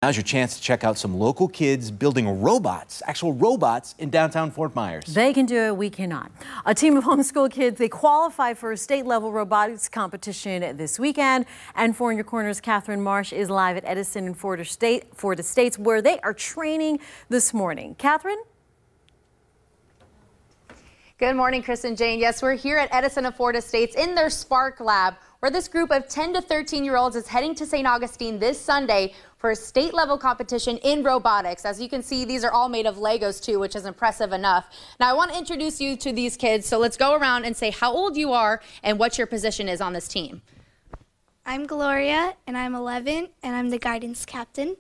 Now's your chance to check out some local kids building robots, actual robots in downtown Fort Myers. They can do it, we cannot. A team of homeschool kids, they qualify for a state-level robotics competition this weekend. And for In Your Corners, Catherine Marsh is live at Edison and Ford Estates, where they are training this morning. Catherine? Good morning, Chris and Jane. Yes, we're here at Edison and Ford Estates in their Spark Lab, where this group of 10 to 13-year-olds is heading to St. Augustine this Sunday for a state-level competition in robotics. As you can see, these are all made of Legos too, which is impressive enough. Now, I want to introduce you to these kids, so let's go around and say how old you are and what your position is on this team. I'm Gloria, and I'm 11, and I'm the guidance captain.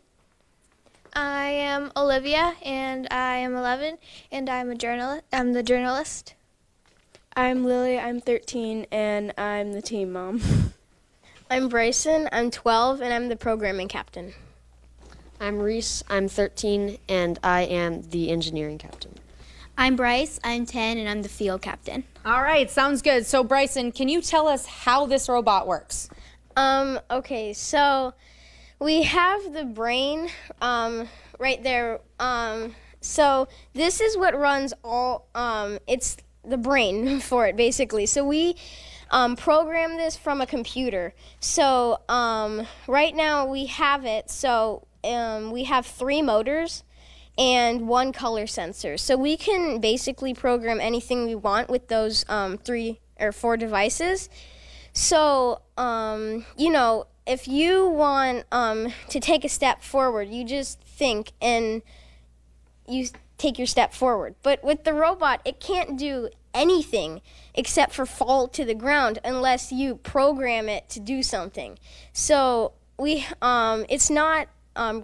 I am Olivia, and I am 11, and I'm the journalist. I'm Lily, I'm 13, and I'm the team mom. I'm Bryson, I'm 12, and I'm the programming captain. I'm Reese, I'm 13, and I am the engineering captain. I'm Bryce, I'm 10, and I'm the field captain. All right, sounds good. So Bryson, can you tell us how this robot works? Okay, so we have the brain right there. So this is what runs all, it's the brain for it, basically. So we program this from a computer. So right now we have it, so we have 3 motors and 1 color sensor. So we can basically program anything we want with those 3 or 4 devices. So, you know, if you want to take a step forward, you just think and you take your step forward. But with the robot, it can't do anything except for fall to the ground unless you program it to do something. So it's not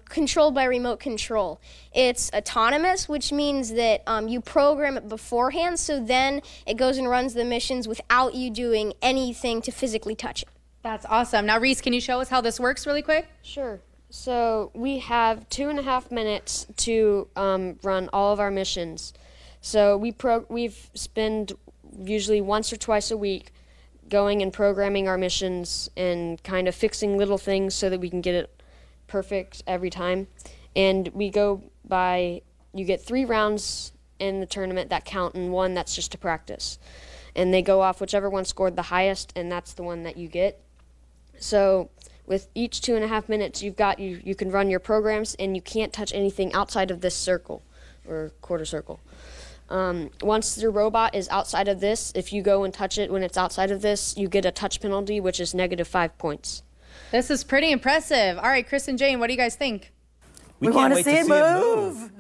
controlled by remote control. It's autonomous, which means that you program it beforehand, so then it goes and runs the missions without you doing anything to physically touch it. That's awesome. Now, Reese, can you show us how this works really quick? Sure. So we have 2.5 minutes to run all of our missions. So we've spent usually once or twice a week going and programming our missions and kind of fixing little things so that we can get it perfect every time. And we go by, you get 3 rounds in the tournament that count and 1 that's just to practice. And they go off whichever one scored the highest, and that's the one that you get. So with each 2.5 minutes, you can run your programs, and you can't touch anything outside of this circle or quarter circle. Once the robot is outside of this, if you go and touch it when it's outside of this, you get a touch penalty, which is -5 points. This is pretty impressive. All right, Chris and Jane, what do you guys think? We want to see it move.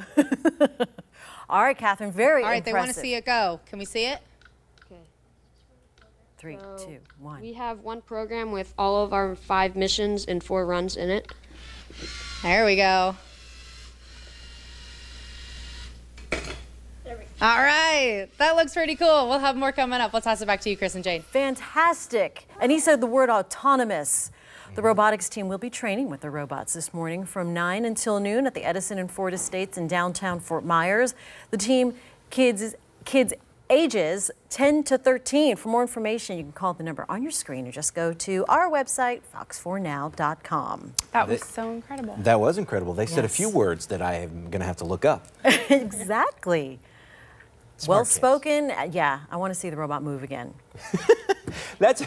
All right, Catherine, very impressive. All right, they want to see it go. Can we see it? 3, 2, 1. We have 1 program with all of our 5 missions and 4 runs in it. There we go. All right, that looks pretty cool. We'll have more coming up. We'll toss it back to you, Chris and Jane. Fantastic. And he said the word autonomous. The robotics team will be training with the robots this morning from 9 until noon at the Edison and Ford Estates in downtown Fort Myers. The team, kids ages 10 to 13. For more information, you can call the number on your screen or just go to our website, fox4now.com. That was so incredible. That was incredible. They said a few words that I am going to have to look up. Exactly. Smart Well spoken. Yeah, I want to see the robot move again. That's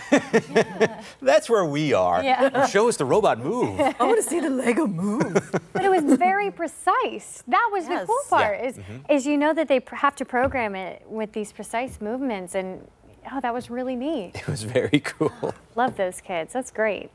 where we are. Yeah. Show us the robot move. I want to see the Lego move. But it was very precise. That was the cool part, is you know that they have to program it with these precise movements, and oh, that was really neat. It was very cool. Love those kids. That's great.